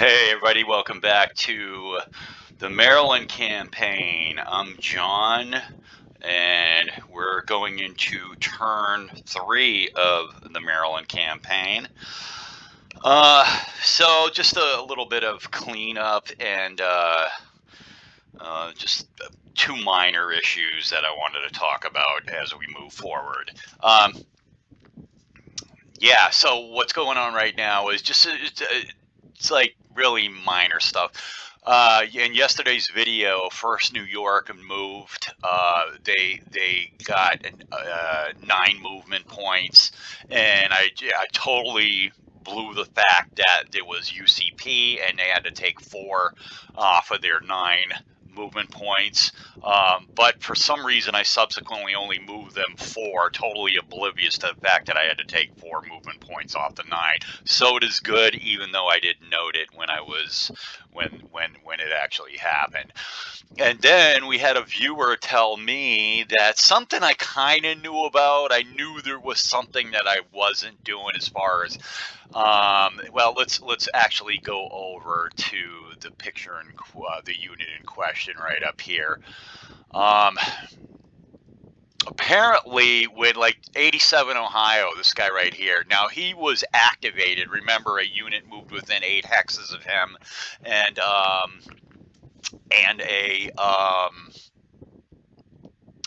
Hey, everybody, welcome back to the Maryland campaign. I'm John, and we're going into turn 3 of the Maryland campaign. So just a little bit of cleanup and just two minor issues that I wanted to talk about as we move forward. Yeah, so what's going on right now is just it's like really minor stuff. In yesterday's video, first New York moved. They got 9 movement points, and I totally blew the fact that it was UCP and they had to take 4 off of their 9 movement points. But for some reason, I subsequently only moved them 4, totally oblivious to the fact that I had to take 4 movement points off the 9. So it is good, even though I didn't note it when I was when it actually happened. And then we had a viewer tell me that something I kind of knew about. I knew there was something that I wasn't doing as far as well, let's actually go over to the picture and the unit in question right up here. Apparently, with like 87 Ohio, this guy right here. Now he was activated. Remember, a unit moved within 8 hexes of him, and a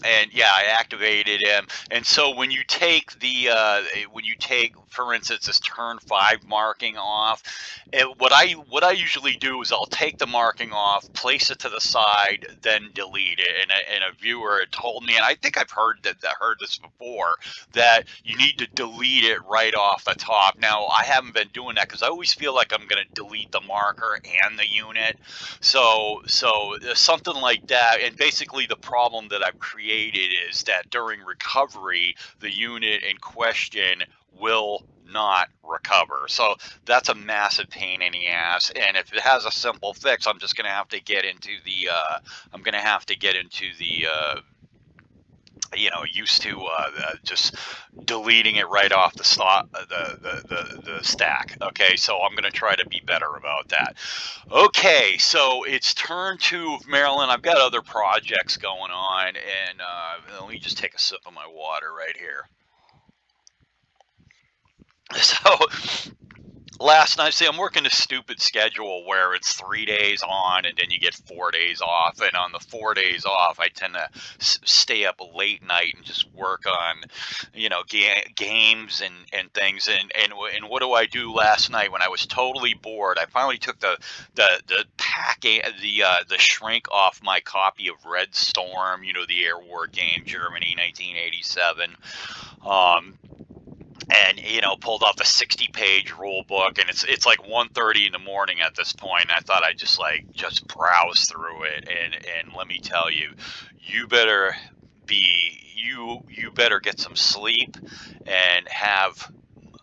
and yeah, I activated him. And so when you take for instance, this turn 5 marking off, what I usually do is I'll take the marking off, place it to the side, then delete it. And a viewer had told me, and I think I've heard this before, that you need to delete it right off the top. Now I haven't been doing that because I always feel like I'm going to delete the marker and the unit. So something like that. And basically the problem that I've created is that during recovery, the unit in question will not recover. So that's a massive pain in the ass. And if it has a simple fix, I'm just going to have to get into the used to just deleting it right off the stack. Okay, so I'm going to try to be better about that. Okay, so it's turn 2 of Maryland. I've got other projects going on, and let me just take a sip of my water right here. So last night, see, I'm working a stupid schedule where it's 3 days on and then you get 4 days off. And on the 4 days off, I tend to stay up late night and just work on, games and things. And what do I do last night when I was totally bored? I finally took the shrink off my copy of Red Storm, the air war game, Germany, 1987. And pulled off the 60-page rule book, and it's like 1:30 in the morning at this point. And I thought I'd just browse through it, and let me tell you, you better get some sleep and have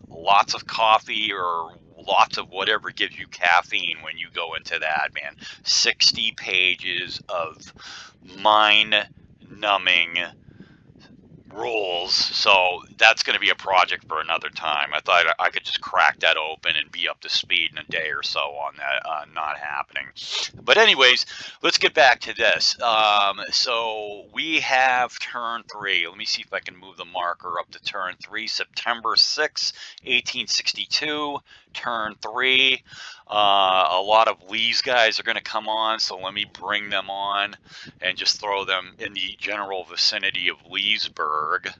lots of coffee or lots of whatever gives you caffeine when you go into that, man. 60 pages of mind-numbing rules, so that's going to be a project for another time. I thought I could just crack that open and be up to speed in a day or so on that. Not happening. But anyways, let's get back to this. So we have turn 3. Let me see if I can move the marker up to turn 3. September 6, 1862. Turn 3. A lot of Lee's guys are going to come on, so let me bring them on and just throw them in the general vicinity of Leesburg.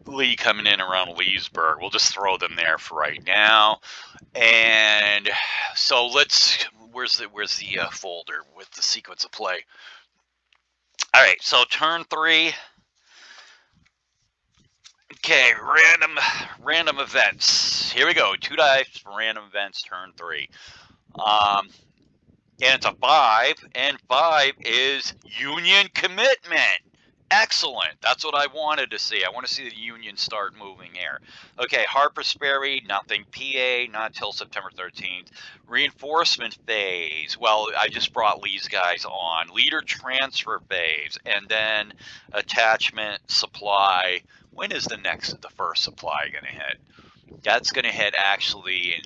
Lee coming in around Leesburg. We'll just throw them there for right now. And so where's the folder with the sequence of play? All right, so turn 3. Okay, random events. Here we go. 2 dice, random events, turn 3. And it's a 5, and 5 is union commitment. Excellent. That's what I wanted to see. I want to see the union start moving here. Okay, Harper's Ferry, nothing. PA, not till September 13th. Reinforcement phase. Well, I just brought Lee's guys on. Leader transfer phase. And then attachment supply. When is the first supply going to hit? That's going to hit actually in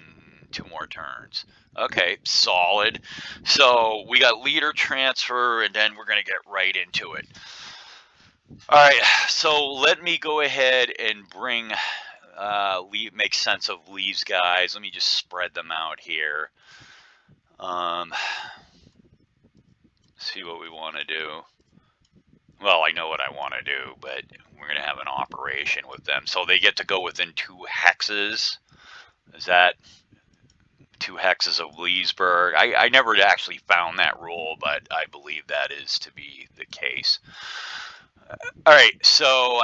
2 more turns. Okay, solid. So we got leader transfer, and then we're going to get right into it. All right, so let me go ahead and bring make sense of Lee's guys. Let me just spread them out here. See what we want to do. Well, I know what I want to do, but we're going to have an operation with them. So they get to go within 2 hexes. Is that 2 hexes of Leesburg? I never actually found that rule, but I believe that is to be the case. All right, so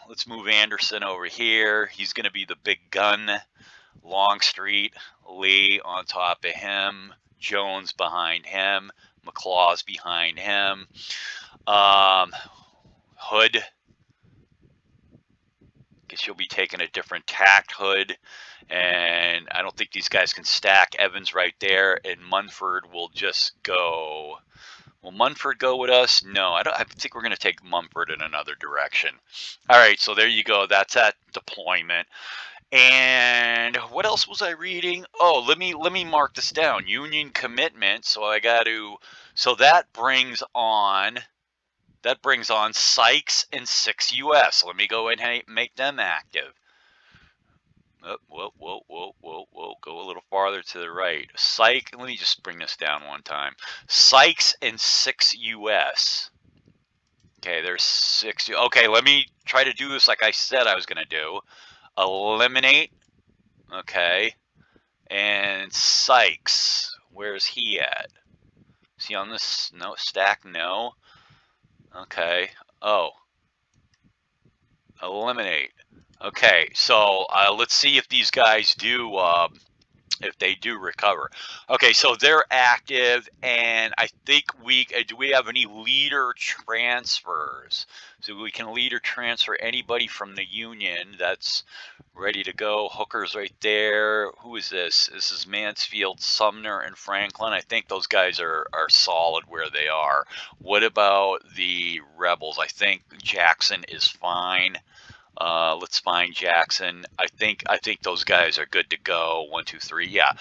let's move Anderson over here. He's going to be the big gun. Longstreet, Lee on top of him, Jones behind him, McClaw's behind him. Hood, guess you'll be taking a different tact, Hood. And I don't think these guys can stack. Evans right there, and Munford will just go. Will Munford go with us? No, I think we're going to take Munford in another direction. All right, so there you go. That's that deployment. And what else was I reading? Oh, let me mark this down. Union commitment. So I got to. So that brings on Sykes and 6 US. Let me go ahead and make them active. Whoa. Go a little farther to the right. Let me just bring this down one time. Sykes and 6 US. Okay, there's 6. Okay, let me try to do this like I said I was going to do. Eliminate. Okay. And Sykes. Where's he at? Is he on this? No. Stack? No. Okay. Oh. Eliminate. Okay, so let's see if these guys do, if they do recover. Okay, so they're active, and I think do we have any leader transfers? So we can leader transfer anybody from the Union that's ready to go. Hooker's right there. Who is this? This is Mansfield, Sumner, and Franklin. I think those guys are solid where they are. What about the rebels? I think Jackson is fine. Let's find Jackson. I think those guys are good to go. 1, 2, 3. Yeah.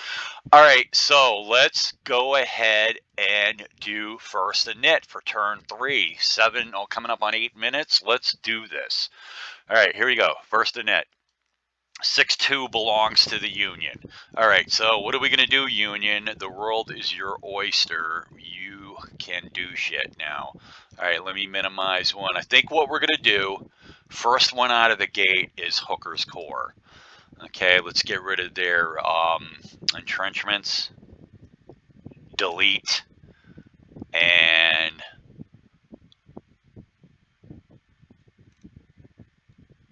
All right. So let's go ahead and do first init for turn 3. 7. Oh, coming up on 8 minutes. Let's do this. All right. Here we go. First init. 6-2 belongs to the Union. All right, so what are we going to do, Union? The world is your oyster. You can do shit now. All right, let me minimize one. I think what we're going to do, first one out of the gate is Hooker's Corps. Okay, let's get rid of their entrenchments. Delete. And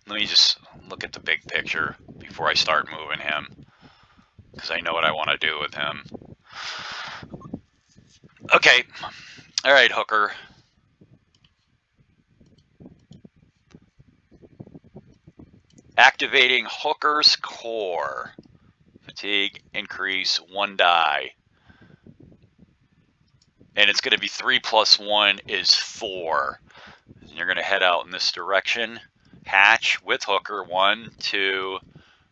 let me just look at the big picture before I start moving him, because I know what I want to do with him. Okay. All right, Hooker. Activating Hooker's Corps. Fatigue increase 1 die. And it's going to be 3 + 1 is 4. And you're going to head out in this direction. Hatch with Hooker. 1, 2,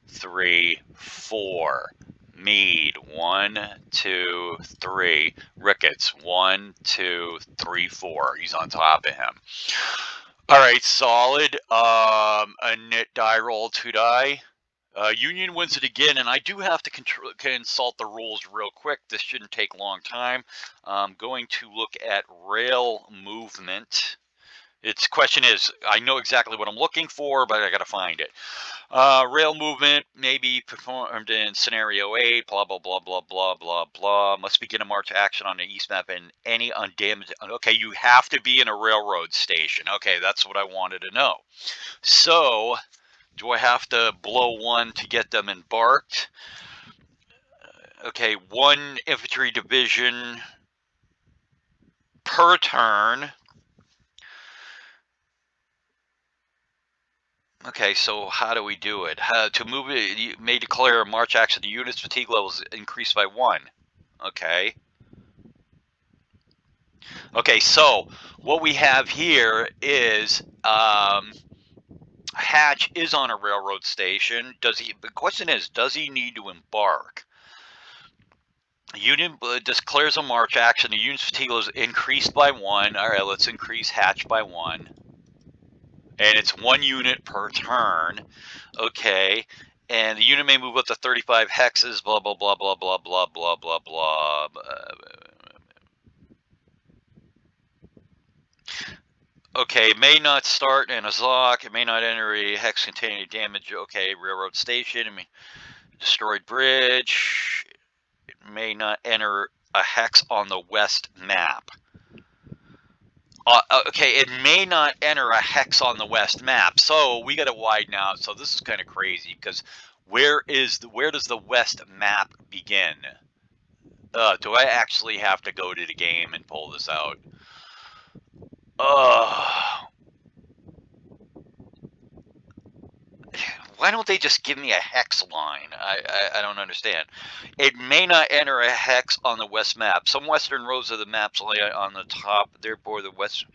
3, 4. Meade. 1, 2, 3. Ricketts. 1, 2, 3, 4. He's on top of him. All right, solid. A knit die roll 2 die. Union wins it again, and I do have to consult the rules real quick. This shouldn't take a long time. I'm going to look at rail movement. Its question is, I know exactly what I'm looking for, but I got to find it. Rail movement may be performed in scenario 8, blah, blah, blah, blah, blah, blah, blah. Must begin a march action on the east map and any undamaged. Okay, you have to be in a railroad station. Okay, that's what I wanted to know. So, do I have to blow 1 to get them embarked? Okay, 1 infantry division per turn. Okay, so how do we do it? To move it, you may declare a march action. The unit's fatigue levels increase by 1. Okay. Okay, so what we have here is Hatch is on a railroad station. The question is, does he need to embark? Union declares a march action. The Union's fatigue is increased by 1. All right, let's increase hatch by 1. And it's 1 unit per turn. Okay. And the unit may move up to 35 hexes, blah, blah, blah, blah, blah, blah, blah, blah, blah. Okay, it may not start in a Zoc. It may not enter a hex containing damage. Okay, railroad station. I mean, destroyed bridge. It may not enter a hex on the west map. Okay, it may not enter a hex on the west map. So we got to widen out. So this is kind of crazy because where does the west map begin? Do I actually have to go to the game and pull this out? Why don't they just give me a hex line? I don't understand. It may not enter a hex on the west map. Some western rows of the maps lay on the top, therefore the west.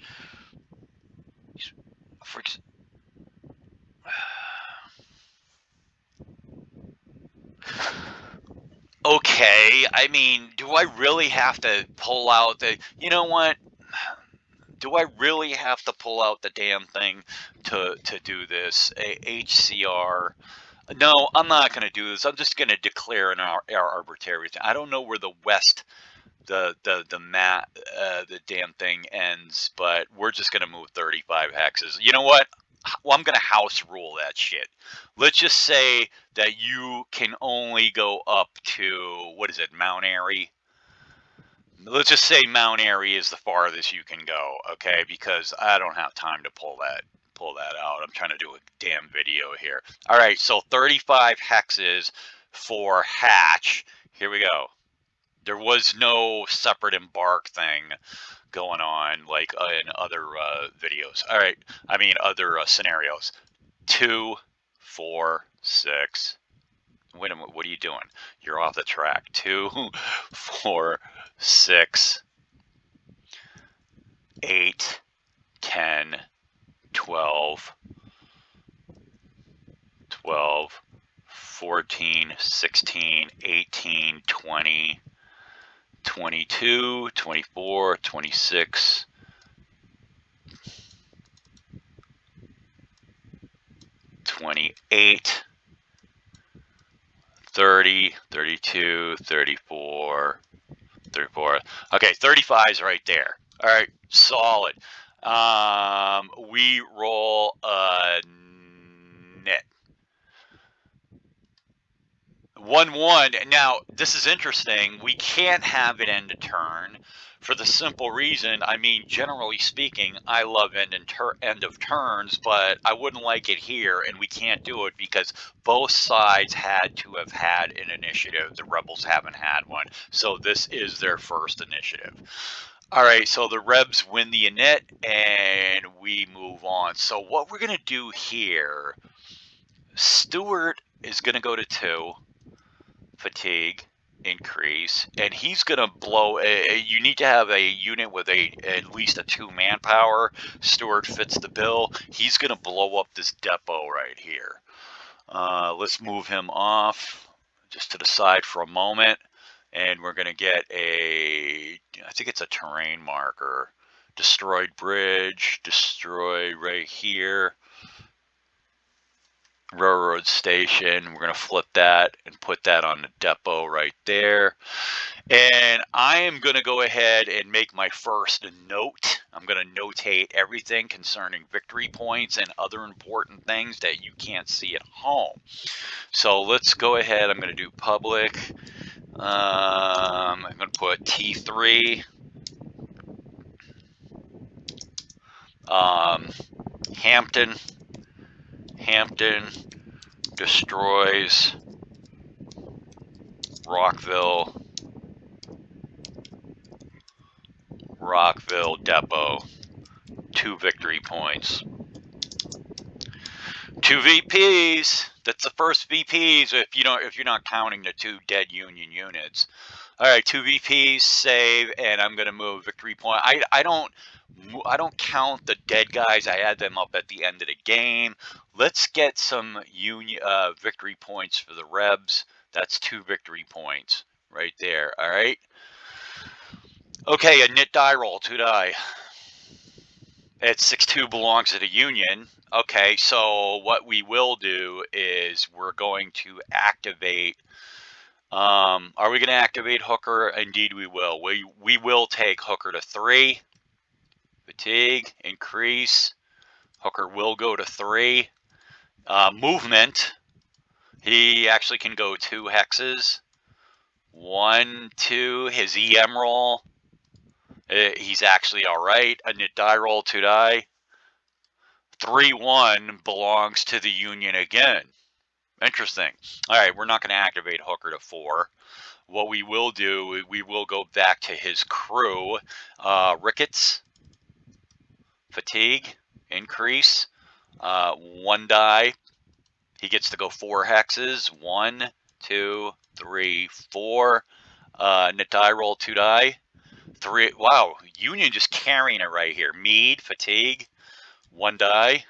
Okay, I mean, do I really have to pull out the? You know what? Do I really have to pull out the damn thing to do this? HCR. No, I'm not going to do this. I'm just going to declare an arbitrary thing. I don't know where the west, the damn thing ends, but we're just going to move 35 hexes. You know what? Well, I'm going to house rule that shit. Let's just say that you can only go up to, what is it, Mount Airy? Let's just say Mount Airy is the farthest you can go, okay? Because I don't have time to pull that out. I'm trying to do a damn video here. All right, so 35 hexes for hatch. Here we go. There was no separate embark thing going on like in other videos. All right, I mean other scenarios. 2, 4, 6. Wait a minute, what are you doing? You're off the track. 2, 4, 6, 8, 10, 12, 12, 14, 16, 18, 20, 22, 24, 26, 28, 30, 32, 34, 34. Okay, 35 is right there. All right, solid. We roll a net. 1-1. Now, this is interesting. We can't have it end a turn for the simple reason, I mean, generally speaking, I love end of turns, but I wouldn't like it here, and we can't do it because both sides had to have had an initiative. The rebels haven't had one, so this is their first initiative. All right, so the Rebs win the init, and we move on. So what we're going to do here, Stewart is going to go to 2. Fatigue increase, and he's going to blow you need to have a unit with at least a 2 manpower. Stewart fits the bill. He's going to blow up this depot right here. Let's move him off just to the side for a moment, and we're going to get I think it's a terrain marker. Destroyed bridge, destroy right here. Railroad station. We're going to flip that and put that on the depot right there. And I am going to go ahead and make my first note. I'm going to notate everything concerning victory points and other important things that you can't see at home. So let's go ahead. I'm going to do public. I'm going to put T3. Hampton destroys Rockville depot. 2 victory points. 2 VPs. That's the first VPs if you're not counting the 2 dead Union units. All right, 2 VPs save, and I'm gonna move victory point. I don't count the dead guys. I add them up at the end of the game. Let's get some victory points for the Rebs. That's 2 victory points. right there. All right. Okay, a knit die roll, 2 die. It's 6-2 belongs to the union. Okay, so what we will do is we're going to activate. Are we going to activate Hooker? Indeed, we will. We will take Hooker to 3. Fatigue, increase. Hooker will go to 3. Movement. He actually can go 2 hexes. 1, 2. His EM roll. He's actually all right. A knit die roll, 2 die. 3-1 belongs to the union again. Interesting. All right, we're not going to activate Hooker to 4. What we will do, we will go back to his crew. Ricketts, fatigue, increase. 1 die. He gets to go 4 hexes. 1, 2, 3, 4. Knit die roll, 2 die. 3. Wow, union just carrying it right here. Mead, fatigue, 1 die.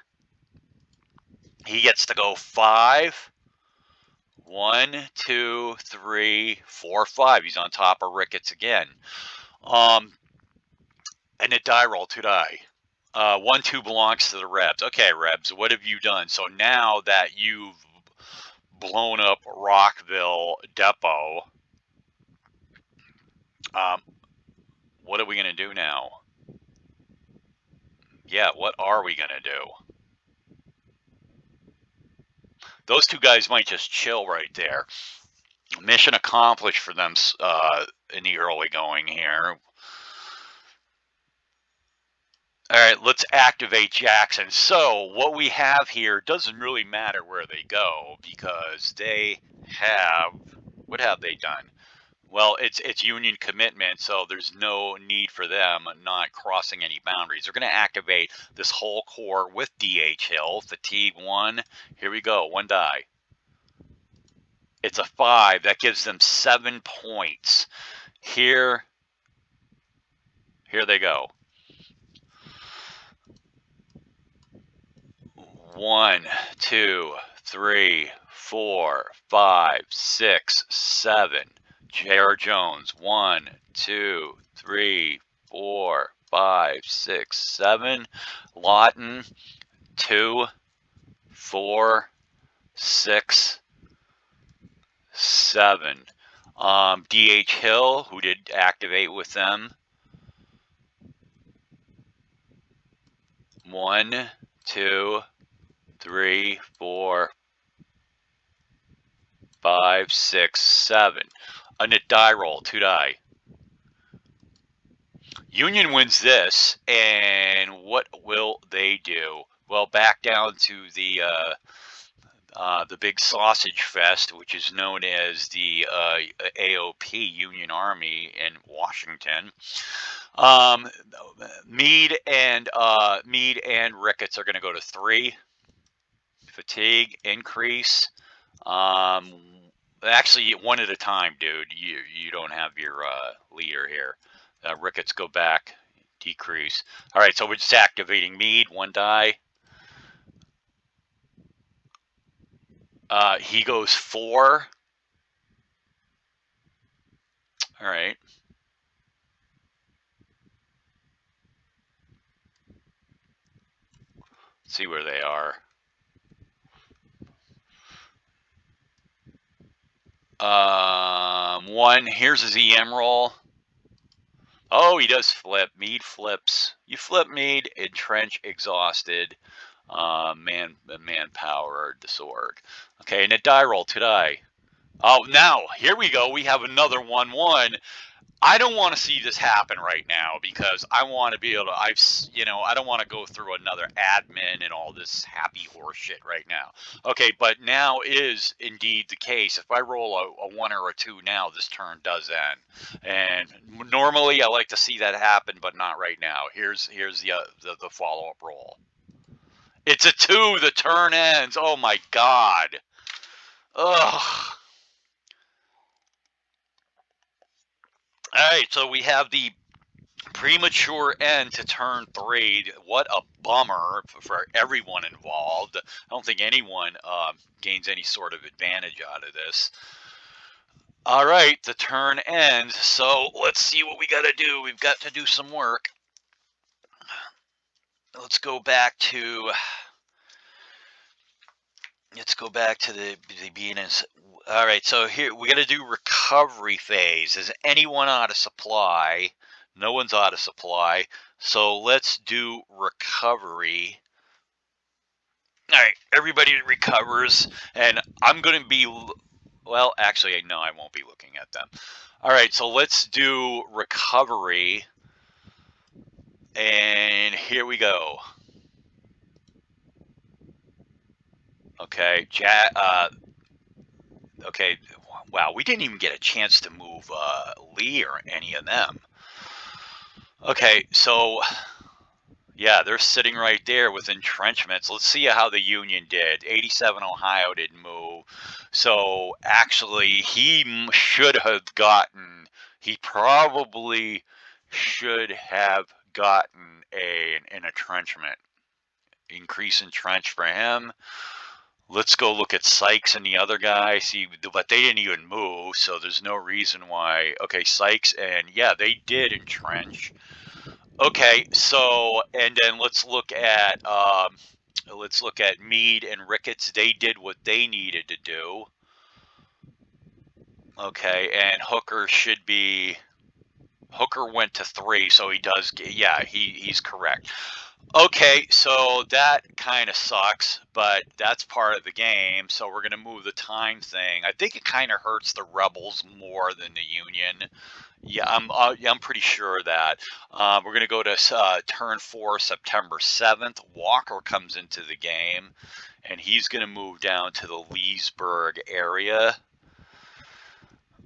He gets to go 5. 1, 2, 3, 4, 5. He's on top of Ricketts again. And a die roll, 2 die. 1, 2 belongs to the Rebs. Okay, Rebs, what have you done? So now that you've blown up Rockville Depot, what are we going to do now? Yeah, what are we going to do? Those 2 guys might just chill right there. Mission accomplished for them in the early going here. All right, let's activate Jackson. So what we have here doesn't really matter where they go because they have, what have they done? Well, it's union commitment, so there's no need for them not crossing any boundaries. They're going to activate this whole core with DH Hill. Fatigue 1. Here we go. 1 die. It's a 5. That gives them 7 points. Here they go. 1, 2, 3, 4, 5, 6, 7. J.R. Jones. 1, 2, 3, 4, 5, 6, 7. Lawton. 2, 4, 6, 7. D.H. Hill, who did activate with them. 1, 2, 3, 4, 5, 6, 7. A knit die roll, 2 die. Union wins this, and what will they do? Well, back down to the big sausage fest, which is known as the AOP, Union Army in Washington. Meade and Ricketts are going to go to 3. Fatigue, increase. Actually, 1 at a time, dude. You don't have your leader here. Ricketts, go back, decrease. All right, so we're just activating Meade, 1 die. He goes 4. All right. Let's see where they are. 1. Here's his EM roll. Oh, he does flip. Meade flips. You flip Meade. Entrench, exhausted. Manpower, disorg. Okay, and a die roll, 2 die. Oh, now here we go. We have another 1-1. I don't want to see this happen right now because I want to be able to. I don't want to go through another admin and all this happy horse shit right now. Okay, but now is indeed the case. If I roll a 1 or a 2 now, this turn does end. And normally I like to see that happen, but not right now. Here's the follow up roll. It's a 2. The turn ends. Oh my god. Ugh. All right, so we have the premature end to turn 3. What a bummer for everyone involved. I don't think anyone gains any sort of advantage out of this. All right, the turn ends. So let's see what we got to do. We've got to do some work. Let's go back to the beginning. All right, so here we got to do recovery phase. Is anyone out of supply? No one's out of supply. So let's do recovery. All right, everybody recovers, and I'm going to be. Well, actually, no, I won't be looking at them. All right, so let's do recovery, and here we go. Okay, okay, wow, we didn't even get a chance to move Lee or any of them. Okay, so yeah, they're sitting right there with entrenchments. Let's see how the Union did. 87 Ohio didn't move. So actually, should have gotten, he probably should have gotten an entrenchment. Increase in trench for him. Let's go look at Sykes and the other guy. See, but they didn't even move, so there's no reason why. Okay, Sykes, and yeah, they did entrench. Okay, so and then let's look at Meade and Ricketts. They did what they needed to do. Okay, and Hooker went to 3, so he does. Yeah, he's correct. Okay, so that kind of sucks, but that's part of the game. So we're gonna move the time thing. I think it kind of hurts the rebels more than the Union. Yeah, I'm pretty sure of that. We're gonna go to turn 4, September 7th. Walker comes into the game, and he's gonna move down to the Leesburg area.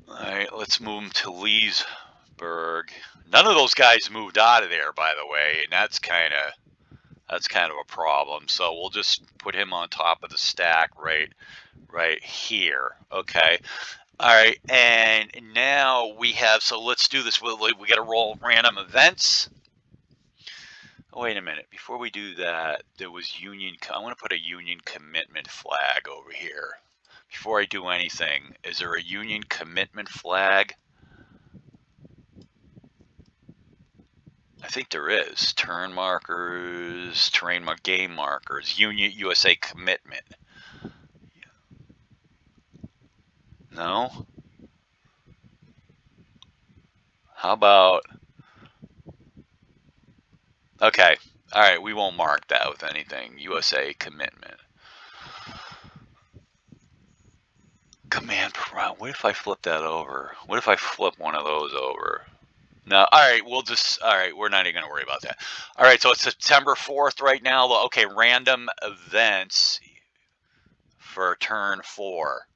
All right, let's move him to Leesburg. None of those guys moved out of there, by the way, and that's kind of a problem. So we'll just put him on top of the stack right here. Okay. All right, and now we have, so let's do this. We got to roll random events. Oh, wait a minute. Before we do that, there was Union. I want to put a Union commitment flag over here. Before I do anything, is there a Union commitment flag? I think there is. Turn markers, game markers, Union USA commitment. No? How about, okay. All right, we won't mark that with anything. USA commitment. Command prompt. What if I flip that over? What if I flip one of those over? No, all right, all right, we're not even going to worry about that. All right, so it's September 4th right now. Okay, random events for turn 4.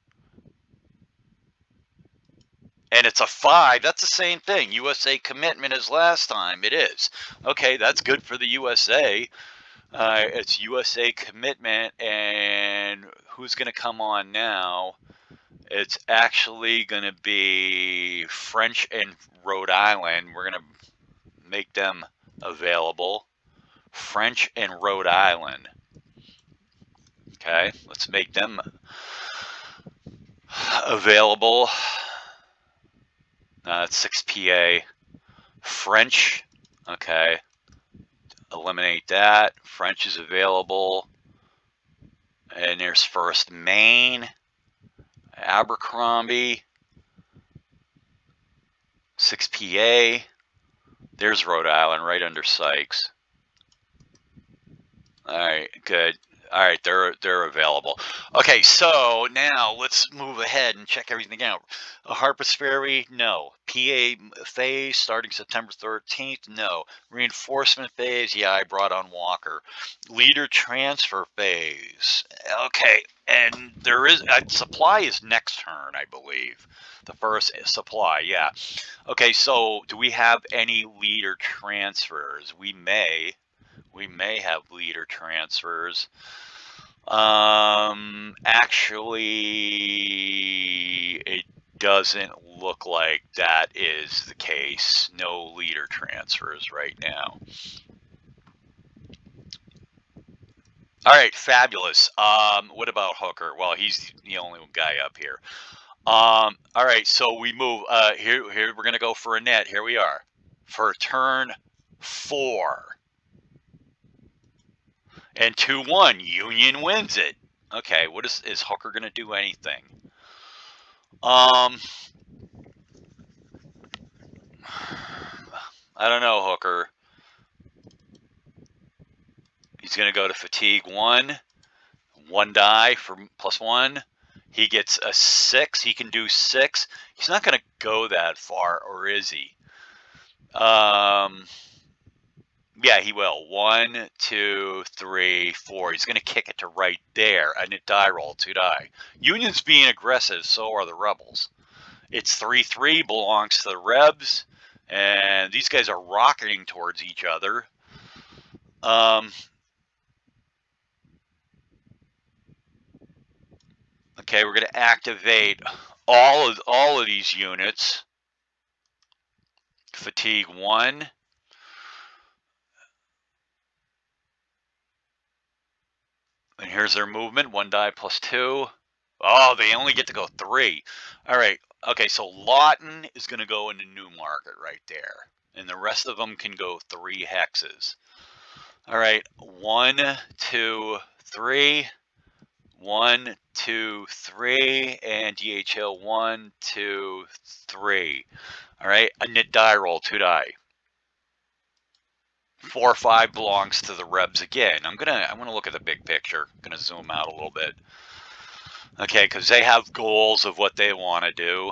And it's a 5. That's the same thing. USA commitment as last time. It is. Okay, that's good for the USA. It's USA commitment, and who's going to come on now? It's actually going to be French and Rhode Island. We're going to make them available. French and Rhode Island. Okay, let's make them available. It's 6 PA. French. Okay. Eliminate that. French is available. And there's First Maine. Abercrombie. 6 PA. There's Rhode Island right under Sykes. All right, good. All right, they're available. Okay, so now let's move ahead and check everything out. Harpers Ferry, no. PA phase starting September 13th, no. Reinforcement phase, yeah, I brought on Walker. Leader transfer phase, okay. And there is supply is next turn, I believe. The first supply, yeah. Okay, so do we have any leader transfers? We may have leader transfers. Actually, it doesn't look like that is the case. No leader transfers right now. All right, fabulous. What about Hooker? Well, he's the only guy up here. All right, so we move. Here we're gonna go for a net. Here we are for turn 4 and 2-1. Union wins it. Okay, what is Hooker gonna do anything? Um, I don't know, Hooker. He's gonna go to fatigue 1 die for +1. He gets a 6. He can do 6. He's not gonna go that far, or is he? Yeah, he will. 1, 2, 3, 4. He's going to kick it to right there, and it die roll 2 die. Union's being aggressive, so are the rebels. It's 3-3, belongs to the Rebs, and these guys are rocketing towards each other. Okay, we're going to activate all of these units. Fatigue 1. And here's their movement. 1 die +2. Oh, they only get to go 3. All right. Okay, so Lawton is going to go into Newmarket right there. And the rest of them can go 3 hexes. All right. 1, 2, 3. 1, 2, 3. And DHL 1, 2, 3. All right. A knit die roll, 2 die. 4, 5 belongs to the Rebs again. I'm gonna look at the big picture. I'm gonna zoom out a little bit. Okay, because they have goals of what they want to do.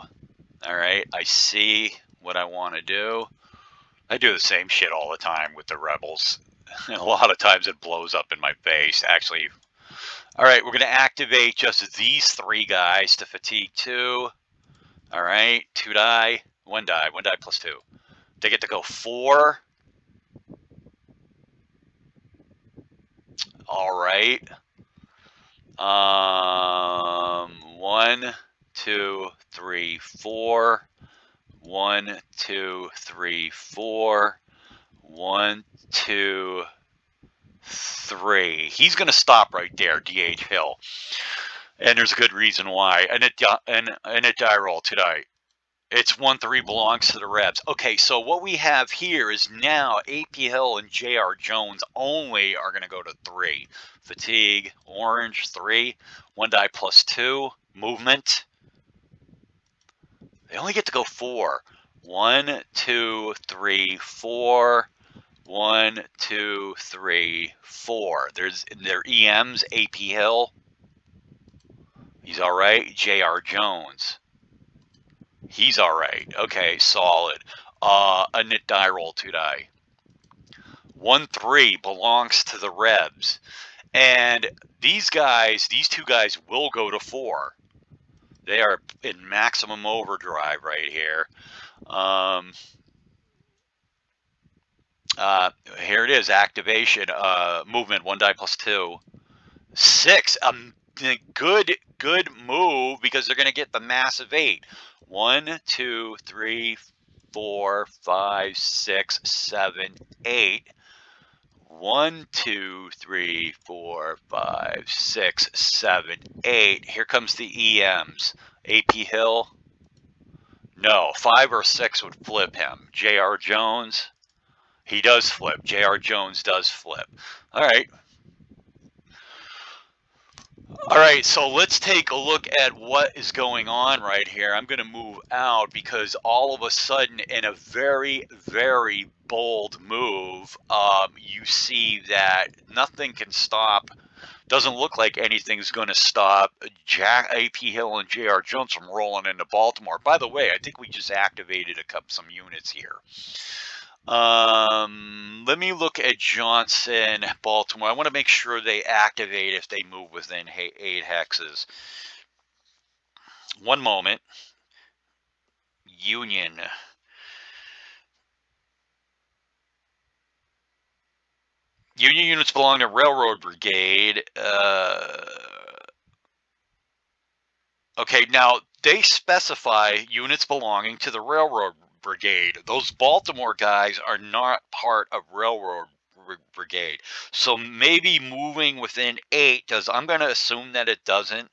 All right, I see what I want to do. I do the same shit all the time with the rebels. A lot of times it blows up in my face. Actually, all right, we're going to activate just these 3 guys to fatigue 2. All right, 2 die, 1 die, 1 die +2. They get to go 4. All right. 1, 2, 3, 4. 1, 2, 3, 4. 1, 2, 3. He's going to stop right there, DH Hill. And there's a good reason why. And it die roll tonight. It's 1, 3 belongs to the Rebs. Okay, so what we have here is now AP Hill and JR Jones only are going to go to 3. Fatigue, orange, 3. 1 die +2. Movement. They only get to go 4. 1, 2, 3, 4. 1, 2, 3, 4. There's their EMs, AP Hill. He's all right. JR Jones. He's all right. Okay, solid. A knit die roll, 2 die. 1, 3 belongs to the Rebs. And these 2 guys will go to 4. They are in maximum overdrive right here. Here it is, activation, movement, 1 die +2. 6, good move because they're going to get the massive 8. 1, 2, 3, 4, 5, 6, 7, 8. 1, 2, 3, 4, 5, 6, 7, 8. Here comes the EMs. AP Hill. No, 5 or 6 would flip him. JR Jones. He does flip. JR Jones does flip. All right. All right, so let's take a look at what is going on right here. I'm going to move out because all of a sudden, in a very, very bold move, you see that nothing can stop. Doesn't look like anything's going to stop AP Hill and JR Jones from rolling into Baltimore. By the way, I think we just activated some units here. Let me look at Johnson, Baltimore. I want to make sure they activate if they move within 8 hexes. One moment. Union. Union units belong to Railroad Brigade. Okay, now they specify units belonging to the Railroad Brigade. Those Baltimore guys are not part of Railroad Brigade. So maybe moving within 8 does. I'm going to assume that it doesn't.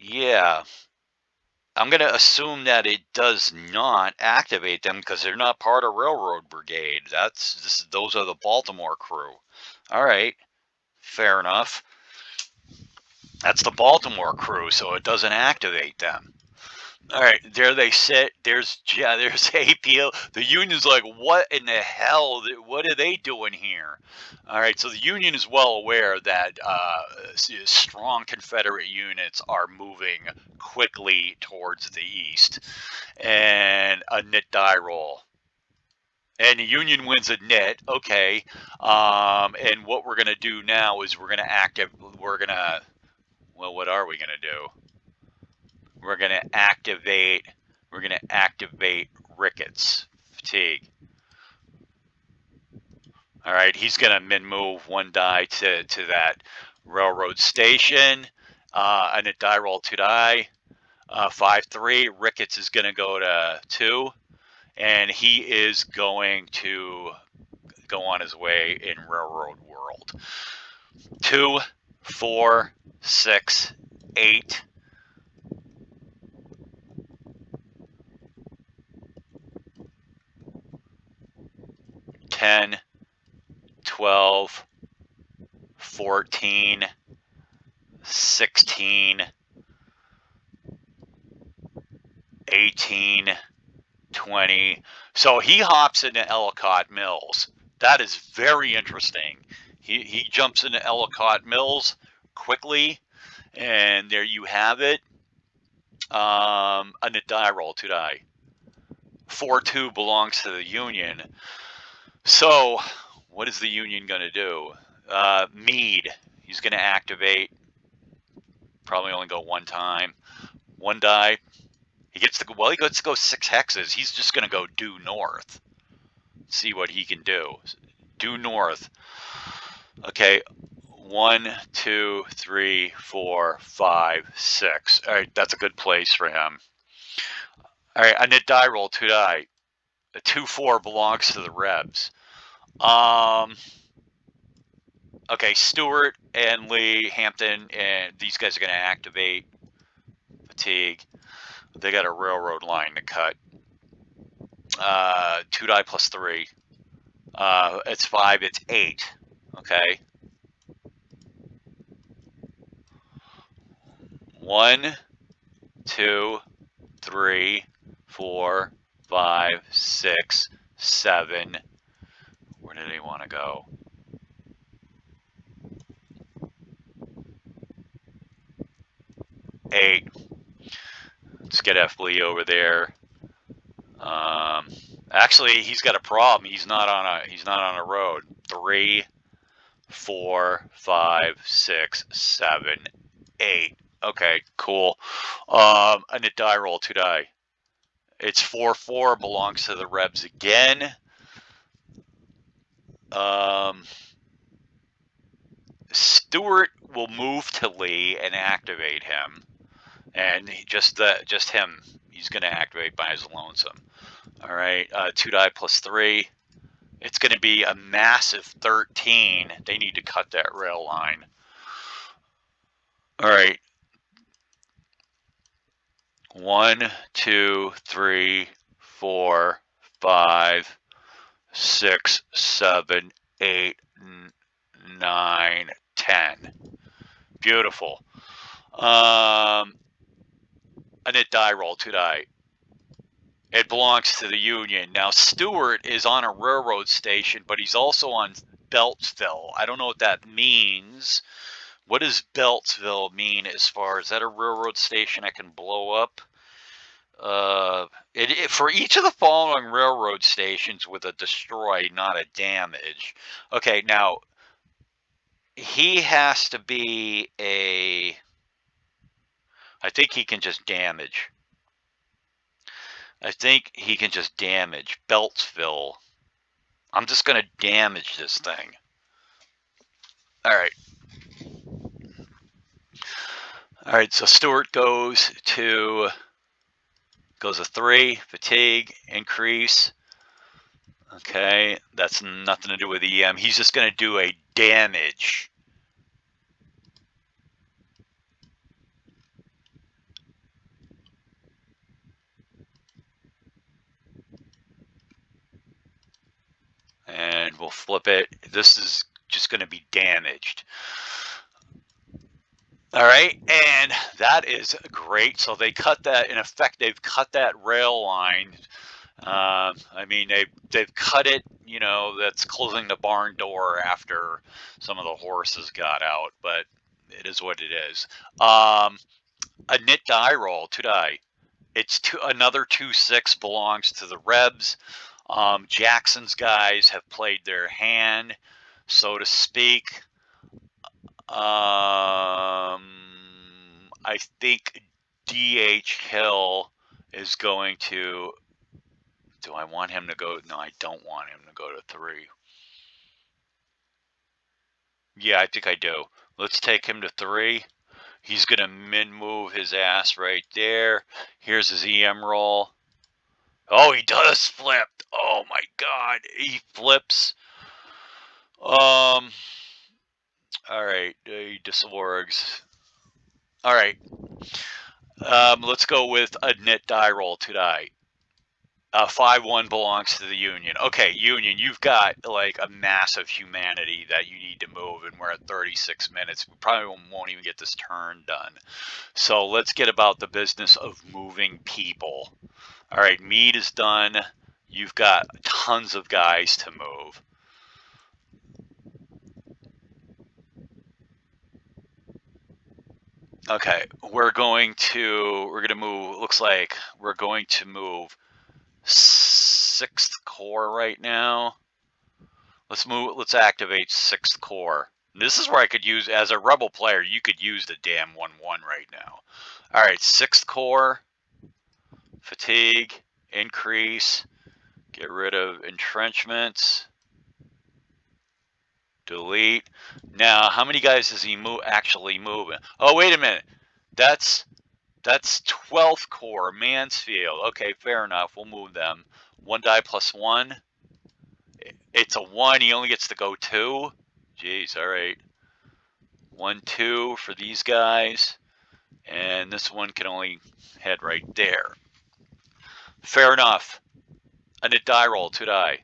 Yeah. I'm going to assume that it does not activate them because they're not part of Railroad Brigade. Those are the Baltimore crew. All right, fair enough. That's the Baltimore crew, so it doesn't activate them. All right, there they sit. There's APO. The union's like, what in the hell? What are they doing here? All right, so the union is well aware that strong Confederate units are moving quickly towards the east, and a knit die roll. And the union wins a knit. Okay, and what we're gonna do now is well, what are we gonna do? We're going to activate Ricketts fatigue. All right, he's going to min move one die to that railroad station, and a die roll 2 die, 5-3. Ricketts is going to go to 2, and he is going to go on his way in Railroad World. 2, 4, 6, 8. 10, 12, 14, 16, 18, 20. So he hops into Ellicott Mills. That is very interesting. He jumps into Ellicott Mills quickly, and there you have it. A die roll 2 die. 4-2 belongs to the Union. So what is the Union going to do? Meade. He's going to activate. Probably only go one time. 1 die. He gets to go 6 hexes. He's just going to go due north. See what he can do. Due north. Okay. 1, 2, 3, 4, 5, 6. All right, that's a good place for him. All right, a knit die roll 2 die. A 2-4 belongs to the Rebs. Okay, Stewart and Lee, Hampton, and these guys are going to activate fatigue. They got a railroad line to cut. 2 die plus 3. It's 5. It's 8. Okay. 1, 2, 3, 4, 5, 6, 7. Where did he want to go? 8. Let's get F. Lee over there. Actually, he's got a problem. He's not on a road. 3, 4, 5, 6, 7, 8. Okay, cool. A die roll 2 die. It's 4-4 belongs to the Rebs again. Stewart will move to Lee and activate him, and just him. He's going to activate by his lonesome. All right, 2 die plus 3. It's going to be a massive 13. They need to cut that rail line. All right. 1, 2, 3, 4, 5, 6, 7, 8, 9, 10. Beautiful. A knit die roll 2 die. It belongs to the Union. Now, Stewart is on a railroad station, but he's also on Beltsville. I don't know what that means. What does Beltsville mean as far as that a railroad station I can blow up? For each of the following railroad stations with a destroy, not a damage. Okay, now he has to be a... I think he can just damage. Beltsville. I'm just going to damage this thing. All right. All right, so Stewart goes a 3, fatigue, increase. Okay, that's nothing to do with EM. He's just going to do a damage. We'll flip it. This is just going to be damaged. All right, and that is great. So they cut that. In effect, they've cut that rail line. I mean, they've cut it. You know, that's closing the barn door after some of the horses got out. But it is what it is. A knit die roll to die. It's another 2/6 belongs to the Rebs. Jackson's guys have played their hand, so to speak. I think DH Hill is going to. Do I want him to go? No, I don't want him to go to 3. Yeah, I think I do. Let's take him to 3. He's going to mid-move his ass right there. Here's his EM roll. Oh, he does flip. Oh, my God. He flips. All right. He disorgs. All right. Let's go with a knit die roll to die. 5-1 belongs to the Union. Okay, Union, you've got like a massive humanity that you need to move, and we're at 36 minutes. We probably won't even get this turn done. So let's get about the business of moving people. All right, Meade is done. You've got tons of guys to move. Okay, we're going to move. Looks like we're going to move 6th Corps right now. Let's activate 6th Corps. This is where I could use, as a rebel player, you could use the damn 1-1 right now. All right, 6th Corps, fatigue, increase, get rid of entrenchments, delete. Now, how many guys is he actually moving? Oh, wait a minute. That's 12th Corps, Mansfield. Okay, fair enough. We'll move them. 1 die plus 1. It's a 1. He only gets to go 2. Jeez, all right. 1, 2 for these guys. And this one can only head right there. Fair enough. A knit die roll, 2 die.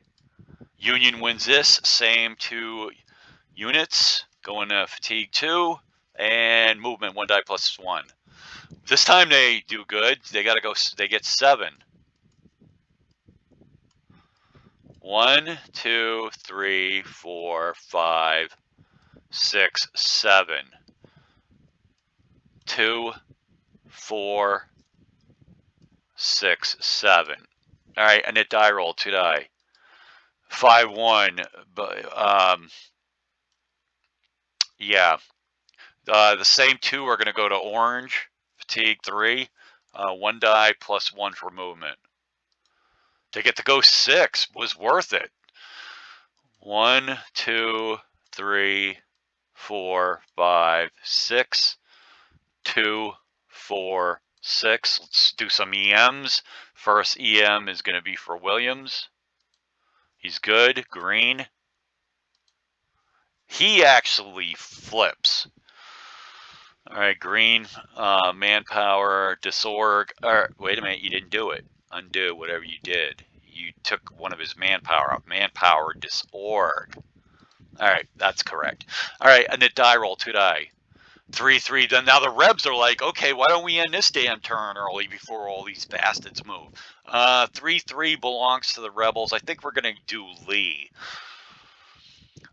Union wins this. Same 2 units. Going to fatigue 2. And movement 1 die plus 1. This time they do good. They got to go. They get 7. 1, 2, 3, 4, 5, 6, 7. 2, 4, 6, 7. All right, a knit die roll, 2 die. 5-1. Yeah. The same 2 are going to go to orange. Fatigue 3. 1 die plus 1 for movement. To get to go 6 was worth it. 1, 2, 3, 4, 5, 6. 2, 4, 6. Let's do some EMs. First EM is going to be for Williams. He's good. Green. He actually flips. All right, green, manpower, disorg. Wait a minute, you didn't do it. Undo whatever you did. You took one of his manpower off. Manpower, disorg. All right, that's correct. All right, a knit die roll, 2 die. 3-3. Then now the Rebs are like, okay, why don't we end this damn turn early before all these bastards move? 3-3 belongs to the Rebels. I think we're gonna do Lee.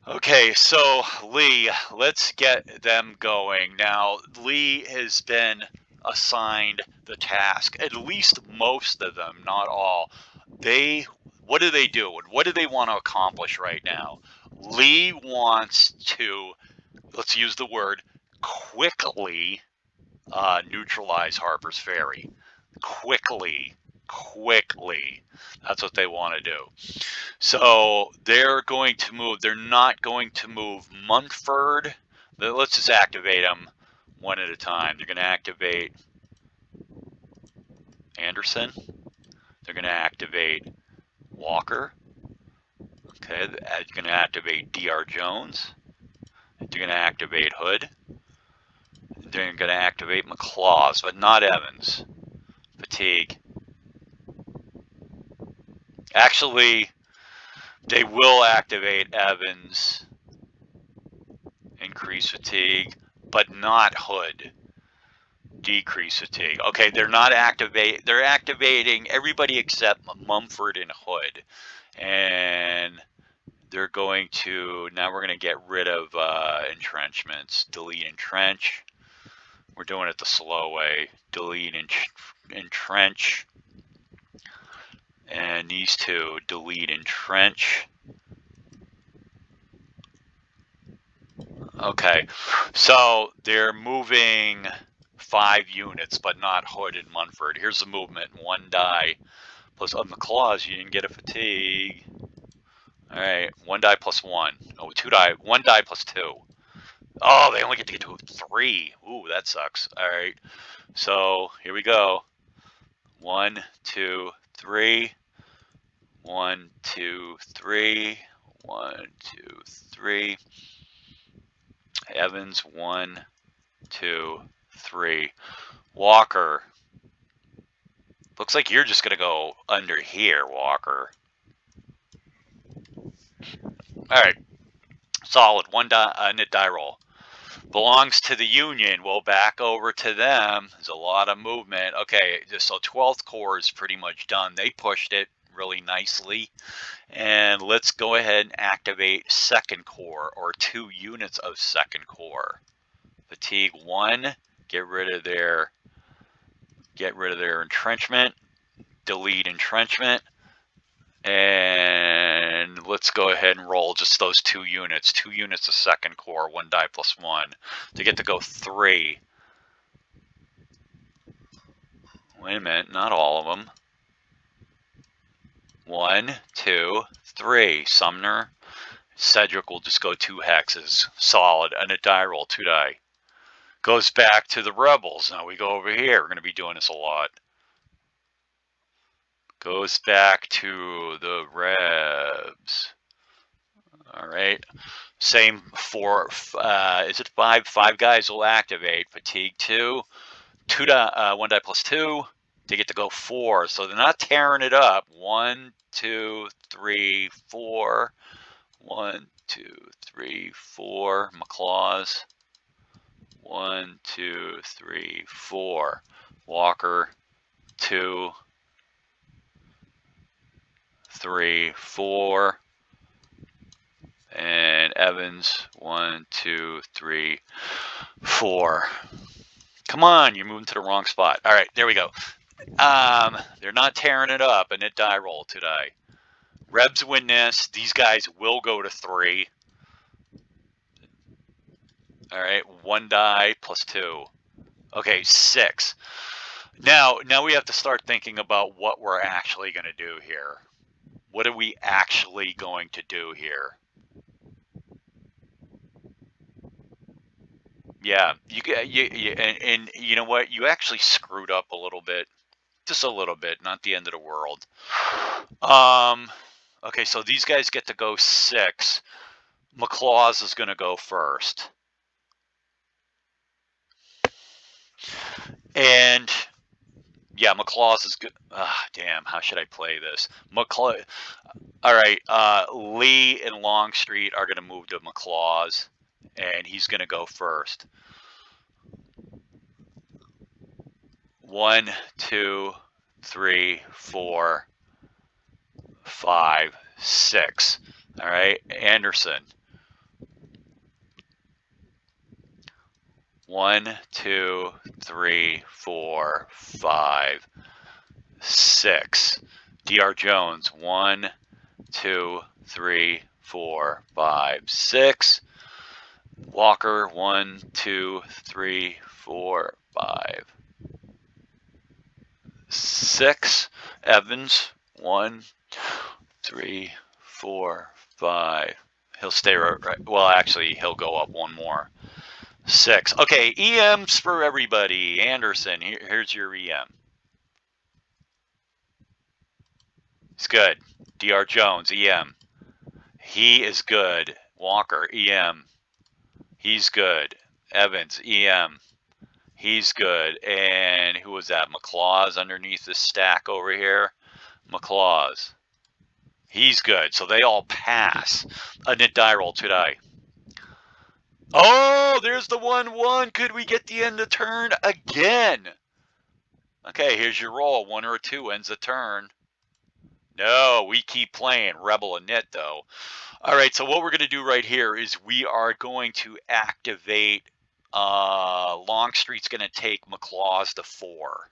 Okay, so Lee, let's get them going. Now, Lee has been assigned the task, at least most of them, not all. What do they do? What do they want to accomplish right now? Lee wants to, let's use the word, quickly neutralize Harper's Ferry. Quickly. That's what they want to do. So they're going to move. They're not going to move Munford. Let's just activate them one at a time. They're going to activate Anderson. They're going to activate Walker. Okay, they're going to activate DR Jones. They're going to activate Hood. They're going to activate McLaws, but not Evans. Fatigue. Actually, They will activate Evans, increase fatigue, but not Hood, decrease fatigue. Okay, they're not activate. They're activating everybody except Mumford and Hood, and they're going to now. We're going to get rid of entrenchments. Delete entrench. We're doing it the slow way. Delete entrench, and these two delete entrench. Okay, so they're moving 5 units, but not Hood and Munford. Here's the movement: 1 die plus on the claws. You didn't get a fatigue. All right, 1 die plus 1. Oh, 2 die. 1 die plus 2. Oh, they only get to get to 3. Ooh, that sucks. All right, so here we go. 1, 2, 3. 1, 2, 3. 1, 2, 3. Evans, 1, 2, 3. Walker. Looks like you're just gonna go under here, Walker. All right, solid. 1 knit die roll. Belongs to the Union. We'll back over to them. There's a lot of movement. Okay, so 12th Corps is pretty much done. They pushed it really nicely. And let's go ahead and activate 2nd Corps, or 2 units of 2nd Corps. Fatigue 1. Get rid of their entrenchment. Delete entrenchment. And let's go ahead and roll just those 2 units. 2 units of 2nd Corps, 1 die plus 1. To get to go 3. Wait a minute, not all of them. 1, 2, 3. Sumner. Cedric will just go 2 hexes. Solid. And a die roll, 2 die. Goes back to the Rebels. Now we go over here. We're going to be doing this a lot. Goes back to the Rebs. All right. Same for, is it 5? 5 guys will activate. Fatigue 2. 1 die plus 2. They get to go 4. So they're not tearing it up. 1, 2, 3, 4. 1, 2, 3, 4. McClaws. 1, 2, 3, 4. Walker. 2, 3, 4. And Evans. 1, 2, 3, 4. Come on, you're moving to the wrong spot. All right, there we go. They're not tearing it up. A knit die roll, 2 die. Rebs win this. These guys will go to 3. All right, 1 die plus 2. Okay, 6. Now we have to start thinking about what we're actually going to do here. What are we actually going to do here? Yeah, and you know what? You actually screwed up a little bit, just a little bit, not the end of the world. Okay, so these guys get to go 6. McClaws is going to go first, and yeah, McClaws is good. Damn, how should I play this? All right, Lee and Longstreet are going to move to McClaws, and he's going to go first. 1, 2, 3, 4, 5, 6. All right, Anderson. 1, 2, 3, 4, 5, 6. Dr. Jones. 1, 2, 3, 4, 5, 6. Walker. 1, 2, 3, 4, 5, 6. Evans. 1, 3, 4, 5. He'll stay right. Well, actually, he'll go up 1 more. 6. Okay, EMs for everybody. Anderson, here's your EM. It's good. Dr. Jones, EM. He is good. Walker, EM. He's good. Evans, EM. He's good. And who was that? McClaws underneath the stack over here. McClaws. He's good. So they all pass. A knit die roll to die. Oh, there's the 1-1. Could we get the end of turn again? Okay, here's your roll. 1 or a 2 ends the turn. No, we keep playing Rebel and Knit, though. All right, so what we're going to do right here is we are going to activate Longstreet's going to take McClaws to 4.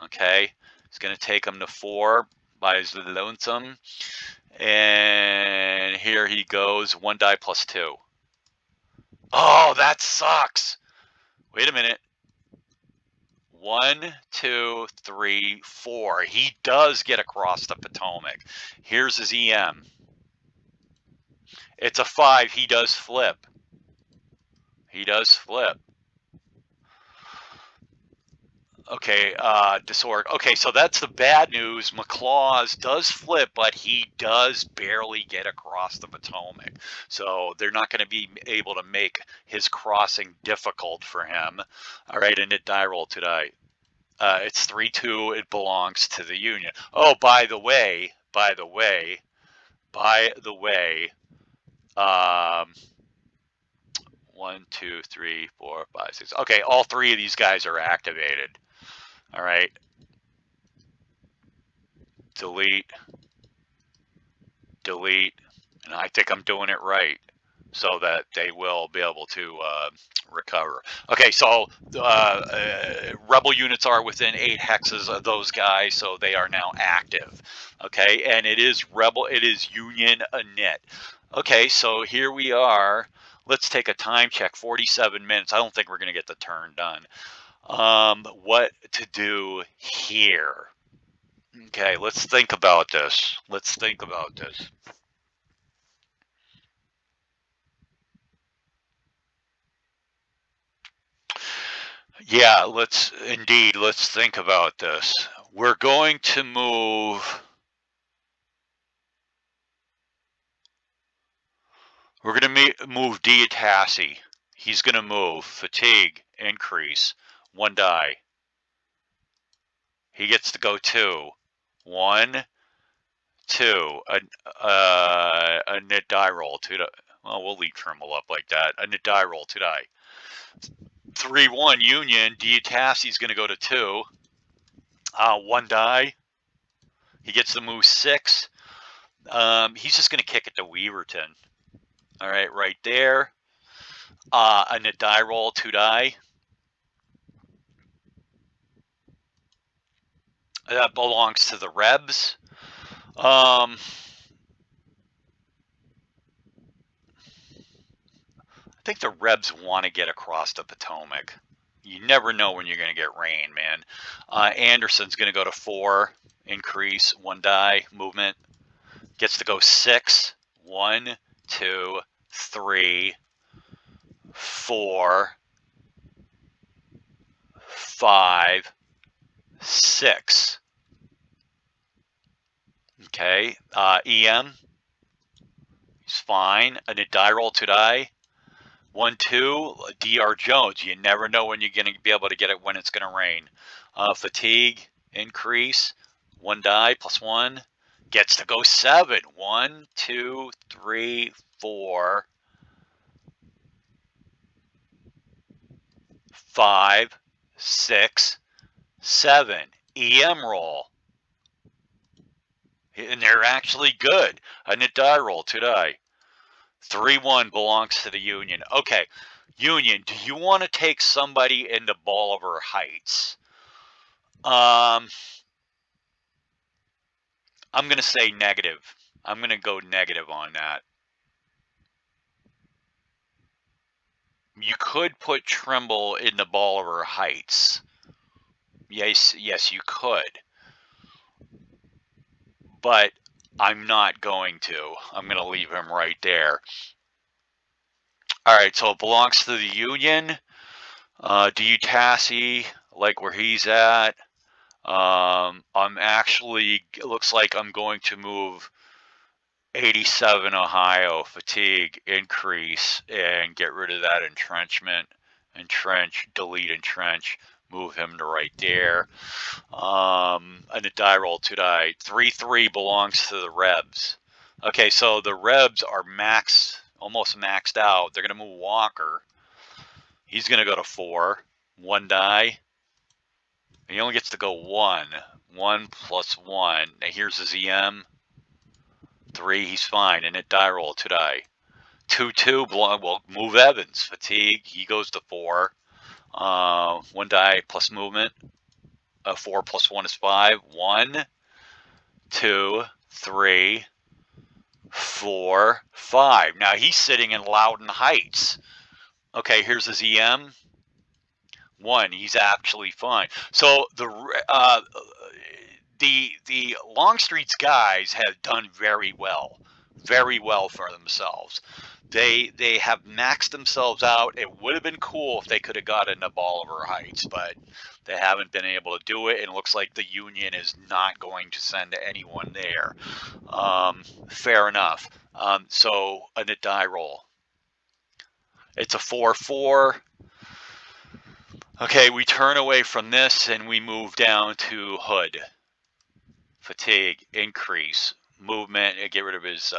Okay, he's going to take him to 4 by his lonesome. And here he goes, 1 die plus 2. Oh, that sucks. Wait a minute. 1, 2, 3, 4. He does get across the Potomac. Here's his EM. It's a 5. He does flip. He does flip. Okay, disorder. Okay, so that's the bad news. McClaws does flip, but he does barely get across the Potomac. So they're not going to be able to make his crossing difficult for him. All right, and it die roll today. It's 3-2. It belongs to the Union. Oh, by the way, um, 1, 2, 3, 4, 5, 6. Okay, all 3 of these guys are activated. All right. Delete. And I think I'm doing it right so that they will be able to recover. Okay, so rebel units are within 8 hexes of those guys, so they are now active. Okay, and it is Union a knit. Okay, so here we are. Let's take a time check. 47 minutes. I don't think we're going to get the turn done. What to do here? Okay, let's think about this. Yeah, let's think about this. We're going to move. We're going to move Diatassi. He's going to move. Fatigue, increase, 1 die. He gets to go 2. 1, 2. A knit die roll. 2 die. Well, we'll leave Trimble up like that. A knit die roll, 2 die. 3-1 Union. Diatassi's going to go to 2. 1 die. He gets to move 6. He's just going to kick it to Weaverton. All right, right there. A knit die roll, 2 die. That belongs to the Rebs. I think the Rebs want to get across the Potomac. You never know when you're going to get rain, man. Anderson's going to go to 4, increase, 1 die, movement. Gets to go 6. 1, 2, 3, 4, 5, 6. Okay, EM, he's fine. A die roll to die. 1, 2, DR Jones. You never know when you're going to be able to get it when it's going to rain. Fatigue, increase, 1 die, plus 1. Gets to go 7. 1, 2, 3, 4, 5, 6, 7. EM roll. And they're actually good. A knit die roll, 2 die. 3-1 belongs to the Union. Okay, Union, do you want to take somebody into Bolivar Heights? I'm going to say negative. I'm going to go negative on that. You could put Trimble into Bolivar Heights. Yes, you could. But I'm not going to. I'm going to leave him right there. All right, so it belongs to the Union. Diatassi, like where he's at. I'm actually, it looks like I'm going to move 87 Ohio, fatigue, increase, and get rid of that entrenchment. Entrench, delete entrench, move him to right there. And a die roll, 2 die. 3-3 belongs to the Rebs. Okay, so the Rebs are almost maxed out. They're going to move Walker. He's going to go to 4. 1 die. He only gets to go 1. 1 plus 1. Now here's his EM. 3, he's fine. And it die roll, 2 die. 2-2, well, move Evans. Fatigue, he goes to 4. 1 die plus movement. 4 plus 1 is 5. 1, 2, 3, 4, 5. Now he's sitting in Loudon Heights. Okay, here's his EM. 1, he's actually fine. So the Longstreet's guys have done very well for themselves. They have maxed themselves out. It would have been cool if they could have gotten to Bolivar Heights, but they haven't been able to do it. And it looks like the Union is not going to send anyone there. Fair enough. So a die roll. It's a 4-4. Okay, we turn away from this and we move down to Hood. Fatigue, increase, movement, get rid of his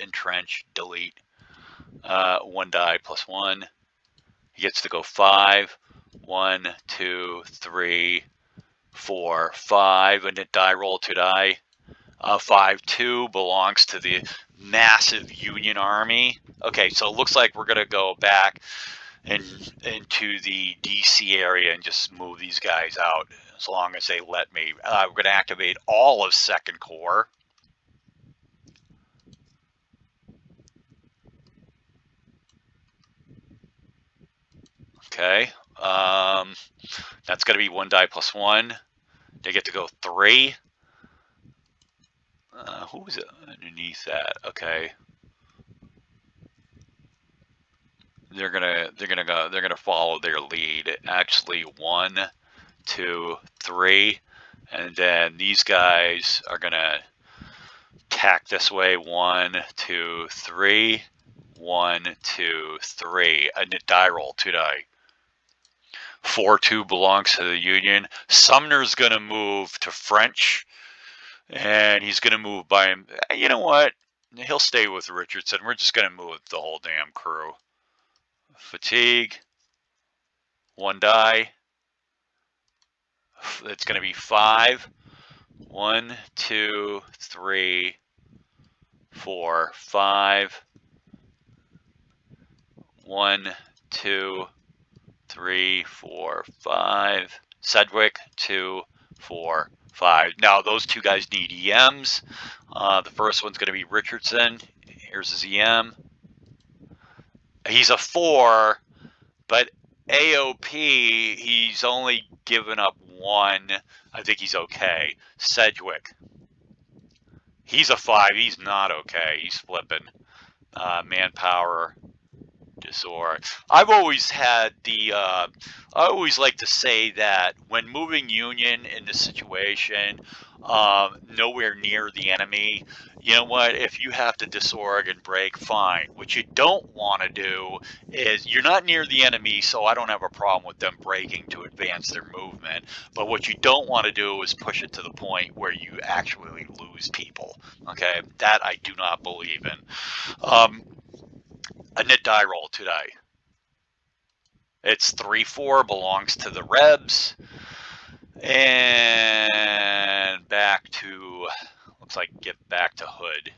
entrench, delete. 1 die plus 1. He gets to go 5. 1, 2, 3, 4, 5, and a die roll, 2 die. 5-2 belongs to the massive Union Army. Okay, so it looks like we're going to go back into the DC area and just move these guys out as long as they let me. We're going to activate all of 2nd Corps. Okay. That's going to be 1 die plus 1. They get to go 3. Who was it underneath that? Okay. They're gonna follow their lead. Actually, 1, 2, 3, and then these guys are gonna tack this way. 1, 2, 3. 1, 2, 3. A die roll, 2 die. 4-2 belongs to the Union. Sumner's gonna move to French, and he's gonna move by him. You know what? He'll stay with Richardson. We're just gonna move the whole damn crew. Fatigue. 1 die. It's going to be 5. 1, 2, 3, 4, 5. 1, 2, 3, 4, 5. Sedgwick, 2, 4, 5. Now those two guys need EMs. The first one's going to be Richardson. Here's his EM. He's a 4, but AOP, he's only given up 1. I think he's okay. Sedgwick, he's a 5. He's not okay. He's flipping. Manpower, disorder. I've always had I always like to say that when moving Union in this situation, nowhere near the enemy, you know what, if you have to disorg and break, fine. What you don't want to do is, you're not near the enemy, so I don't have a problem with them breaking to advance their movement, but what you don't want to do is push it to the point where you actually lose people. Okay, that I do not believe in. A knit die roll, 2 die. It's 3-4, belongs to the Rebs. And back to, looks like get back to Hood.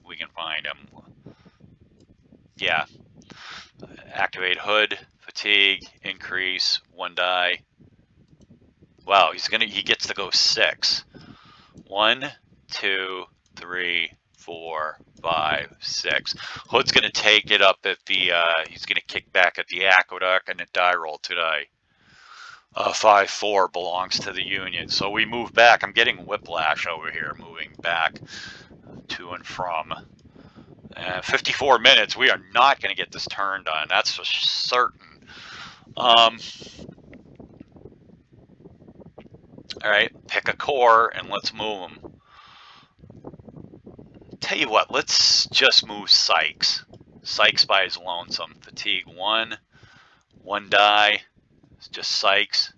We can find him. Yeah. Activate Hood, fatigue, increase, 1 die. Wow, he gets to go 6. 1, 2, 3, 4, 5, 6. Hood's going to take it up at the, he's going to kick back at the Aqueduct and a die roll, 2 die. 5-4 belongs to the Union. So we move back. I'm getting whiplash over here, moving back to and from. 54 minutes. We are not going to get this turn done. That's for certain. All right, pick a corps and let's move them. Tell you what, let's just move Sykes. Sykes by his lonesome. Fatigue 1. 1 die. It's just Sykes.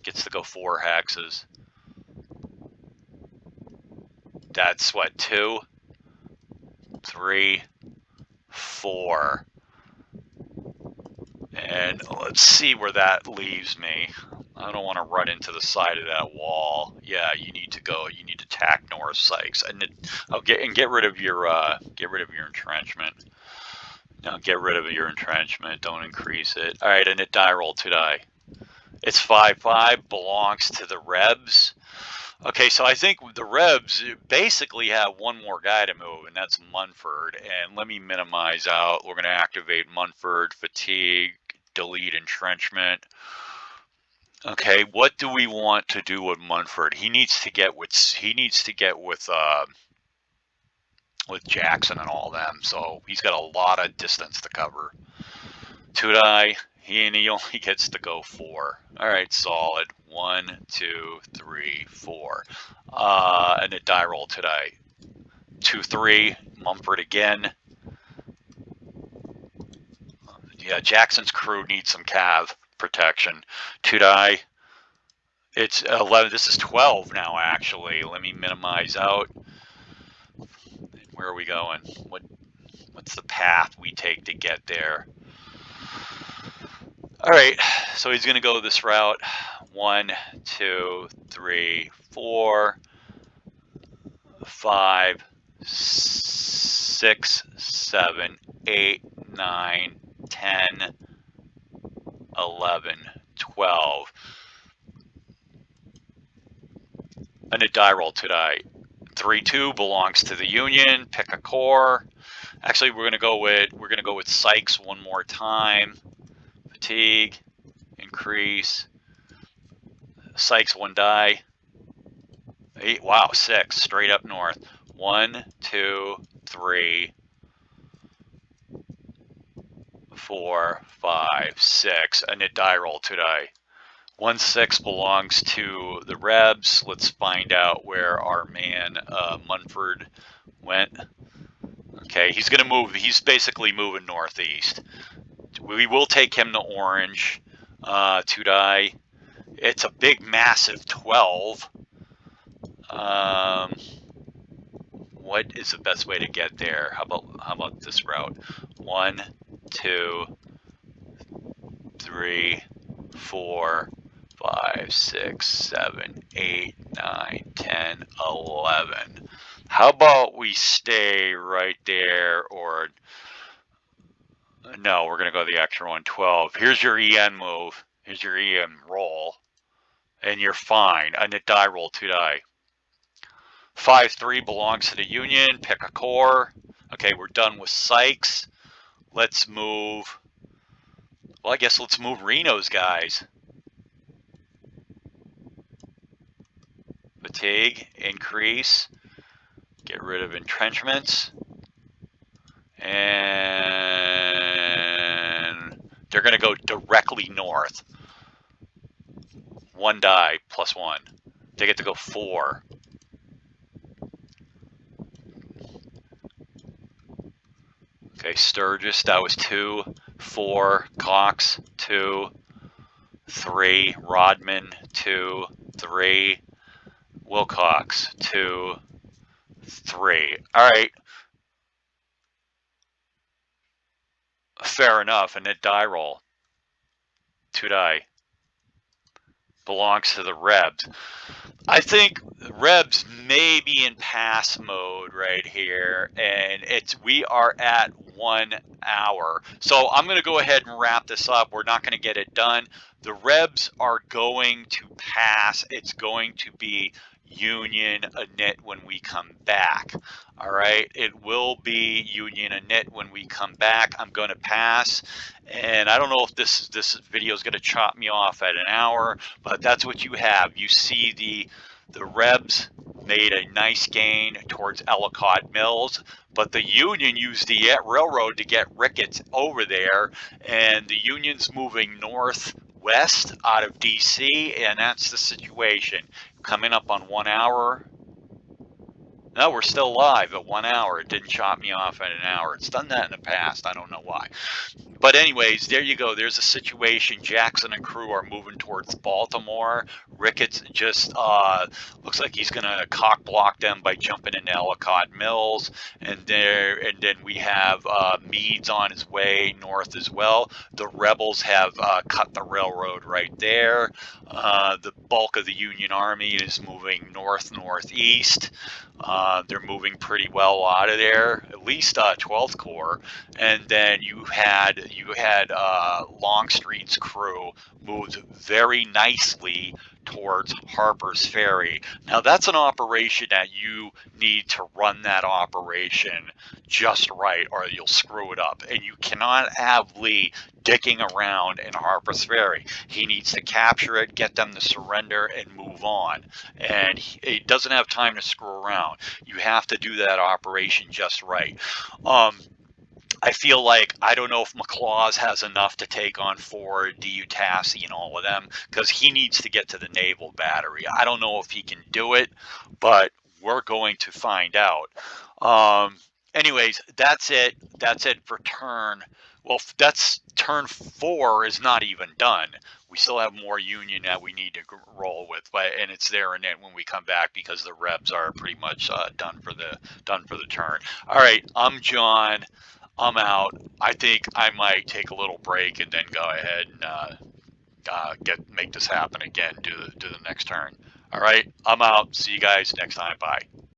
Gets to go 4 hexes. That's what, 2, 3, 4. And let's see where that leaves me. I don't want to run into the side of that wall. Yeah, you need to go. You need to tack north, Sykes, and get rid of your entrenchment. No, get rid of your entrenchment. Don't increase it. All right, and it die roll today. It's 5-5. Belongs to the Rebs. Okay, so I think the Rebs basically have one more guy to move, and that's Munford. And let me minimize out. We're going to activate Munford, fatigue, delete entrenchment. Okay, what do we want to do with Munford? He needs to get with Jackson and all them. So he's got a lot of distance to cover. 2 die. He only gets to go 4. All right, solid. 1, 2, 3, 4. And a die roll today. 2, 3. Mumford again. Yeah, Jackson's crew needs some cav protection. 2 die. It's 11. This is 12 now, actually. Let me minimize out. Where are we going? What's the path we take to get there? All right, so he's going to go this route. 1, 2, 3, 4, 5, 6, 7, 8, 9, 10, 11, 12. And a die roll today. 3-2 belongs to the Union. Pick a core. Actually, we're gonna go with Sykes one more time. Fatigue, increase. Sykes 1 die. 8. Wow, 6 straight up north. 1, 2, 3, 4, 5, 6. And a die roll today. 1-6 belongs to the Rebs. Let's find out where our man Munford went. Okay, he's gonna move. He's basically moving northeast. We will take him to orange. 2 die. It's a big, massive 12. What is the best way to get there? How about this route? 1, 2, 3, 4, 5, 6, 7, 8, 9, 10, 11. How about we stay right there, or no, we're going to go the extra one, 12. Here's your EN move. Here's your EN roll. And you're fine. And a die roll 2 die. 5-3 belongs to the Union. Pick a core. Okay, we're done with Sykes. Let's move. Well, I guess let's move Reno's guys. Fatigue, increase. Get rid of entrenchments. And they're going to go directly north. 1 die, +1. They get to go 4. Okay, Sturgis, that was 2. 4. Cox, 2. 3. Rodman, 2. 3. Wilcox, 2. 3. All right. Fair enough. And a die roll. 2 die. Belongs to the Rebs. I think Rebs may be in pass mode right here, and we are at 1 hour. So I'm going to go ahead and wrap this up. We're not going to get it done. The Rebs are going to pass. It's going to be Union a knit when we come back. All right, it will be Union a knit when we come back. I'm going to pass, and I don't know if this video is going to chop me off at an hour, but that's what you have. You see the Rebs made a nice gain towards Ellicott Mills, but the Union used the railroad to get Ricketts over there, and the Union's moving northwest out of DC, and that's the situation. Coming up on 1 hour. No, we're still live at 1 hour. It didn't chop me off at an hour. It's done that in the past. I don't know why. But anyways, there you go. There's a situation. Jackson and crew are moving towards Baltimore. Ricketts just looks like he's gonna cock block them by jumping into Ellicott Mills, and then we have Meade's on his way north as well. The rebels have cut the railroad right there. The bulk of the Union Army is moving northeast. They're moving pretty well out of there, at least 12th Corps, and then you had Longstreet's crew moved very nicely towards Harper's Ferry. Now that's an operation that you need to run that operation just right, or you'll screw it up. And you cannot have Lee dicking around in Harper's Ferry. He needs to capture it, get them to surrender, and move on. And he doesn't have time to screw around. You have to do that operation just right. I feel like I don't know if McLaws has enough to take on Ford, Tassi, and all of them, because he needs to get to the naval battery. I don't know if he can do it, but we're going to find out. Anyways, that's it. That's it for turn. Well, that's turn 4 is not even done. We still have more Union that we need to roll with, and it's there and then when we come back, because the Rebs are pretty much done for the turn. All right, I'm John. I'm out. I think I might take a little break and then go ahead and make this happen again. Do the next turn. All right, I'm out. See you guys next time. Bye.